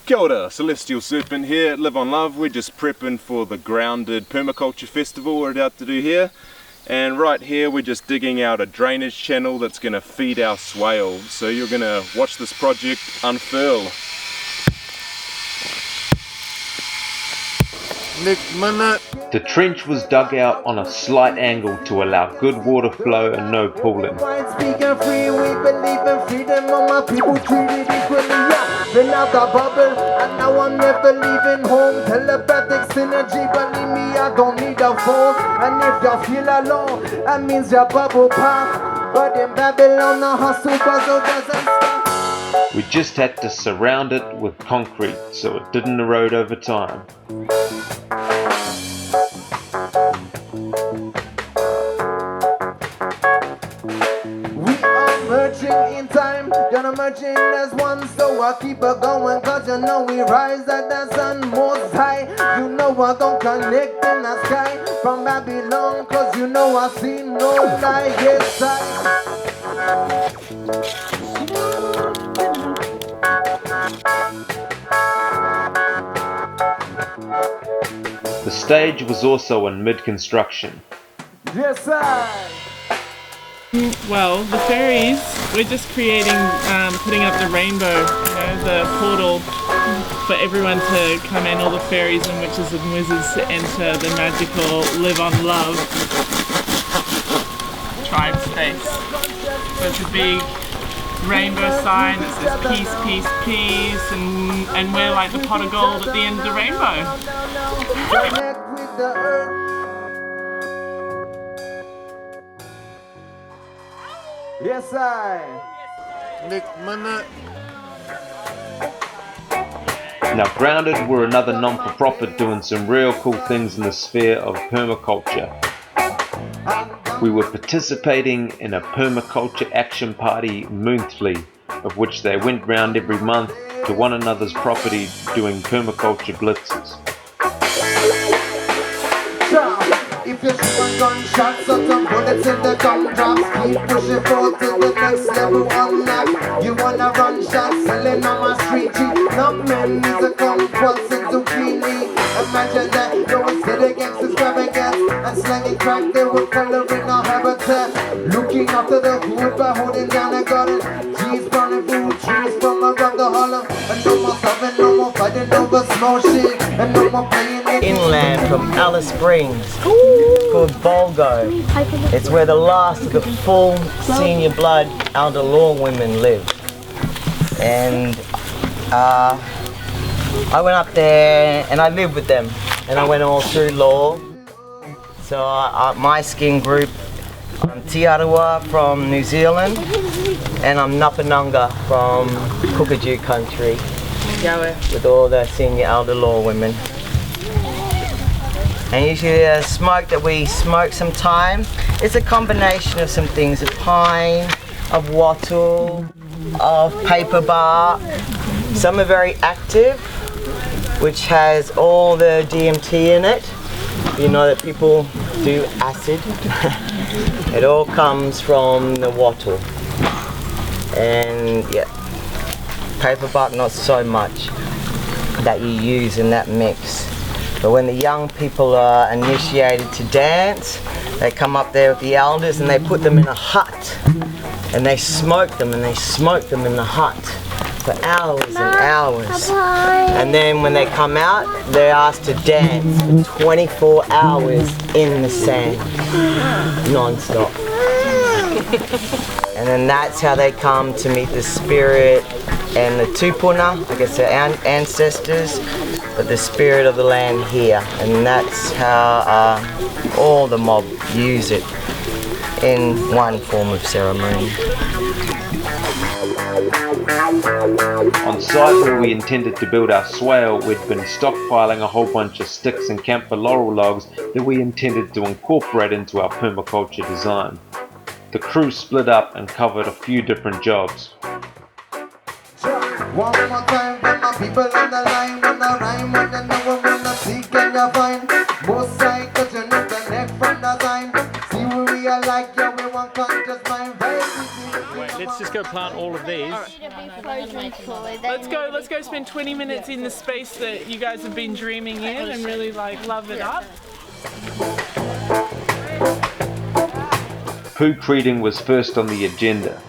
Kia ora, Celestial Serpent here, Live on Love. We're just prepping for the Grounded Permaculture Festival we're about to do here. And right here we're just digging out a drainage channel that's going to feed our swale. So you're going to watch this project unfurl. The trench was dug out on a slight angle to allow good water flow and no pooling. Been out the bubble and now I'm never leaving home. Telepathic synergy, believe me, I don't need a phone. And if you feel alone, that means your bubble pop. But in Babylon, the hustle puzzle doesn't stop. We just had to surround it with concrete so it didn't erode over time. In time, gonna merge in as one, so I keep it going, cause you know we rise at the sun most high. You know I don't connect in the sky from Babylon, cause you know I see no lie, yes The stage was also in mid-construction. Yes I. Well, the fairies, we're just creating, putting up the rainbow, the portal for everyone to come in, all the fairies and witches and wizards to enter the magical Live on Love tribe space. So it's a big rainbow sign that says peace, peace, peace, and we're like the pot of gold at the end of the rainbow. Yes, I. Now Grounded were another non-for-profit doing some real cool things in the sphere of permaculture. We were participating in a permaculture action party monthly, of which they went round every month to one another's property doing permaculture blitzes. If you shoot gunshots or some bullets in the gumdrops, keep pushing forward to the next level unlock. You wanna run shots, selling on my street G. Not men need to come pulse into zucchini. Imagine that, no one sit against this extravagance and slanging crack, they were coloring our habitat. Looking after the hood by holding down a garden. G's burning food trees from around the hollow. And no more starving, no more fighting over small shit. And no more playing inland from Alice Springs. It's called Volgo. It's where the last of the full senior blood elder law women live. And I went up there and I lived with them. And I went all through law. So my skin group, I'm Te Arawa from New Zealand. And I'm Napanunga from Kukaju country. With all the senior elder law women. And usually the smoke that we smoke sometime is a combination of some things, of pine, of wattle, of paper bark. Some are very active, which has all the DMT in it. You know that people do acid. It all comes from the wattle. And yeah, paper bark not so much that you use in that mix. But when the young people are initiated to dance, they come up there with the elders and they put them in a hut. And they smoke them and they smoke them in the hut for hours and hours. And then when they come out, they're asked to dance for 24 hours in the sand, non-stop. And then that's how they come to meet the spirit and the tupuna, I guess their ancestors, but the spirit of the land here. And that's how all the mob use it in one form of ceremony. On site where we intended to build our swale, we'd been stockpiling a whole bunch of sticks and camphor laurel logs that we intended to incorporate into our permaculture design. The crew split up and covered a few different jobs. One more time for my people on the line. When I rhyme, when you know I'm gonna seek and you find. Both sides, cause you know the left from the sign. See what we are like, yeah, we want Wait, let's just go plant all of these. Let's go spend 20 minutes in the space that you guys have been dreaming in and really like love it up. Proofreading was first on the agenda.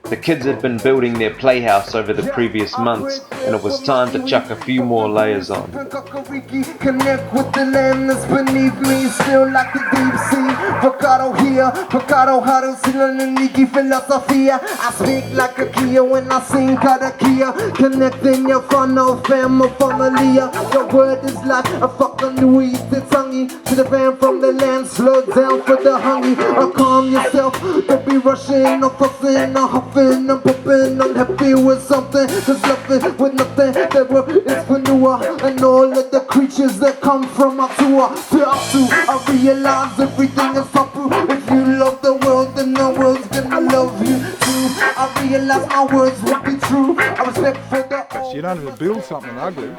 The kids had been building their playhouse over the previous months, and it was time to chuck a few more layers on. Connect with the land that's beneath me, still like the deep sea. Pecado here, pecado huddle, Niki philosophia. I speak like a Kia when I sing Kadakia. Connecting your funnel, family, familia. Your word is like a fucking Louis Titsangi. To the van from the land, slow down for the hungry. Or calm yourself, don't be rushing or fussing or huffing. I'm popping, I'm happy with something. Just loving with nothing. That work is vanilla. And all of the creatures that come from our tour to I realize everything is proper. If you love the world, then the world's gonna love you too. I realize my words will be true. I respect for the So you don't have to build something ugly.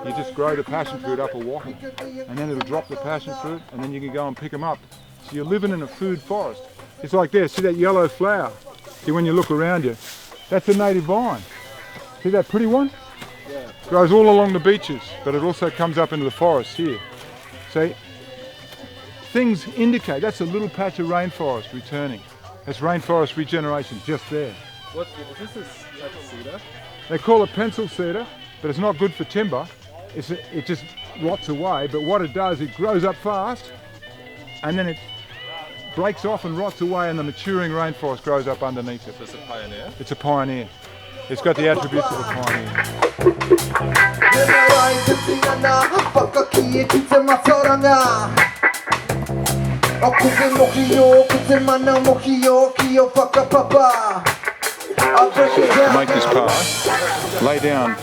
You just grow the passion fruit up a wattle. And then it'll drop the passion fruit and then you can go and pick them up. So you're living in a food forest. It's like this, see that yellow flower? See when you look around you, that's a native vine. See that pretty one? Yeah. Grows all along the beaches, but it also comes up into the forest here. See, things indicate, that's a little patch of rainforest returning. That's rainforest regeneration just there. Is this a cedar? They call it pencil cedar, but it's not good for timber. It just rots away, but what it does, it grows up fast, and then it breaks off and rots away, and the maturing rainforest grows up underneath it. Is this a pioneer? It's a pioneer. It's got the attributes of a pioneer. To make this path, lay down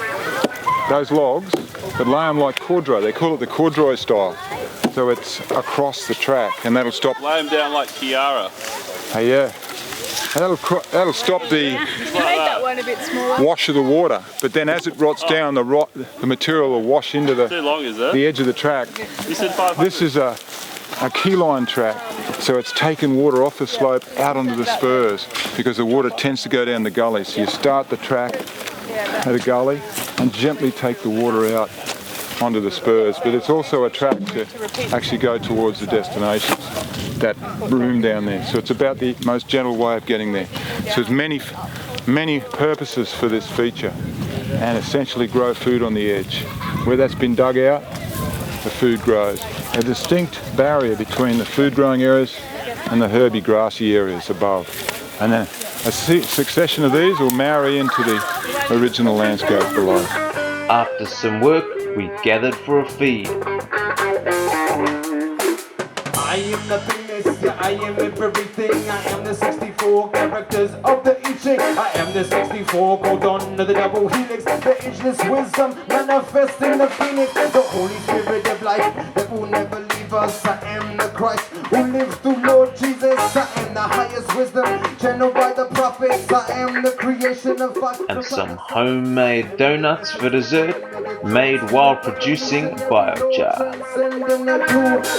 those logs, but lay them like corduroy. They call it the corduroy style. So it's across the track, and that'll stop. Lay them down like Kiara. Hey, yeah. And that'll stop the wash of the water. But then as it rots down, the material will wash into the edge of the track. You said 500. This is a keyline track, so it's taken water off the slope out onto the spurs because the water tends to go down the gully. So you start the track at a gully and gently take the water out onto the spurs, but it's also a track to actually go towards the destination, that room down there. So it's about the most gentle way of getting there. So there's many purposes for this feature, and essentially grow food on the edge. Where that's been dug out, the food grows. A distinct barrier between the food growing areas and the herby grassy areas above. And then a succession of these will marry into the original landscape below. After some work, we gathered for a feed. I am nothingness, yeah, I am everything. I am the 64 characters of the I Ching. I am the 64 called on to the double helix. The ageless wisdom manifesting the phoenix. The Holy Spirit of life that will never leave us. I am the Christ who lives through Lord Jesus. I am the highest wisdom channeled by the prophets. I am the creation of fire. And some homemade donuts for dessert, made while producing biochar.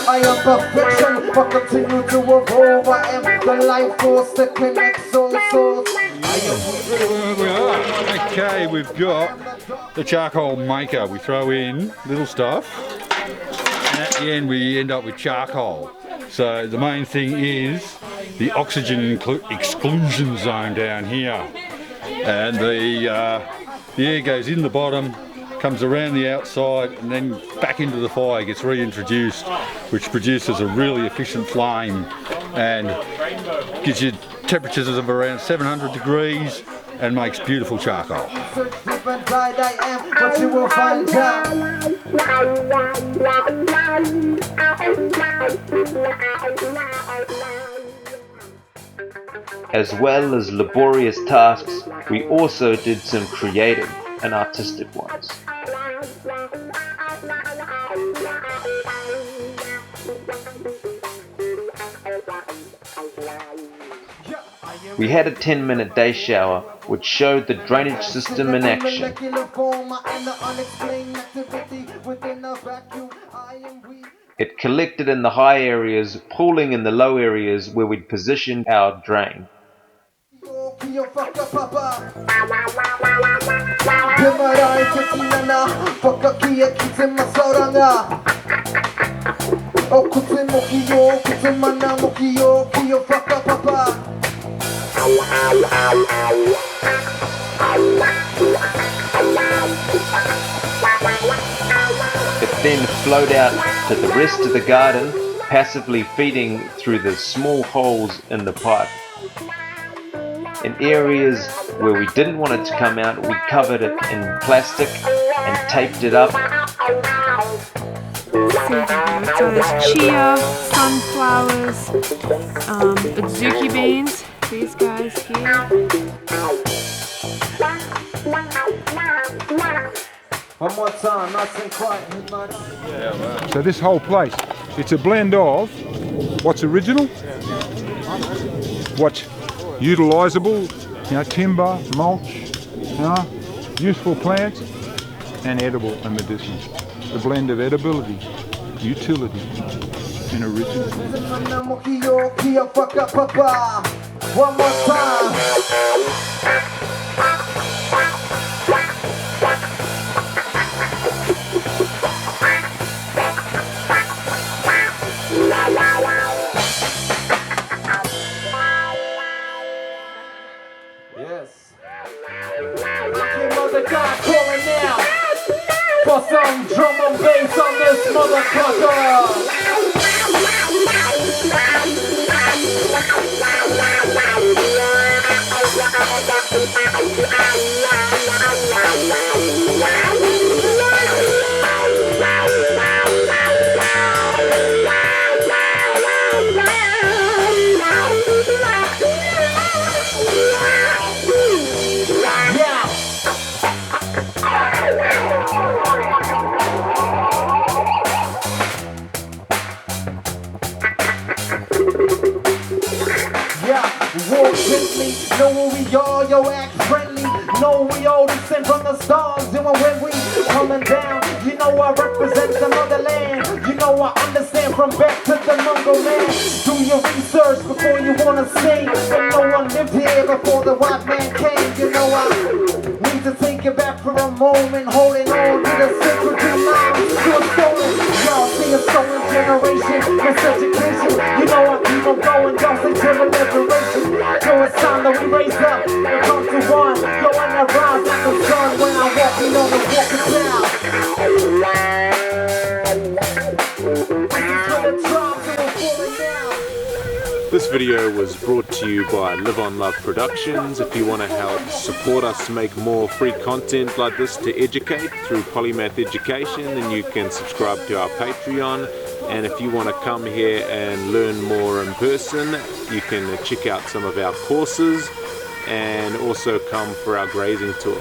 I am perfection, but continue to evolve. I am the life force that connects all souls. Okay, we've got the charcoal maker. We throw in little stuff, and at the end we end up with charcoal. So the main thing is the oxygen exclusion zone down here, and the air goes in the bottom, comes around the outside, and then back into the fire, gets reintroduced, which produces a really efficient flame and gives you temperatures of around 700 degrees and makes beautiful charcoal. As well as laborious tasks, we also did some creative and artistic ones. We had a 10-minute day shower which showed the drainage system in action. It collected in the high areas, pooling in the low areas where we'd positioned our drain. It then flowed out to the rest of the garden, passively feeding through the small holes in the pipe. In areas where we didn't want it to come out, we covered it in plastic and taped it up. So there's chia, sunflowers, adzuki beans, these guys here. One more time, nice and quiet. So this whole place, it's a blend of what's original, what's utilisable, timber, mulch, useful plants, and edible and medicinal. The blend of edibility, utility, and original. One more time. Yes. Mother God calling now for some drum and bass on this motherfucker. Walk gently, know who we are, yo, act friendly. Know we all descend from the stars, and when we coming down, you know I represent the motherland. You know I understand from back to the Mongol man. Do your research before you wanna sing, but no one lived here before the white man came. You know I need to take it back for a moment, holding on to the sacred lines to a stolen. Y'all see a stolen generation, miseducation. You know I keep on going, don't say till the liberation. So it's time that we raise up and come to one. Yo, and I rise like the sun when I'm walking on the walking down. This video was brought to you by Live on Love Productions. If you want to help support us make more free content like this to educate through polymath education, then you can subscribe to our Patreon. And if you want to come here and learn more in person, you can check out some of our courses and also come for our grazing tour.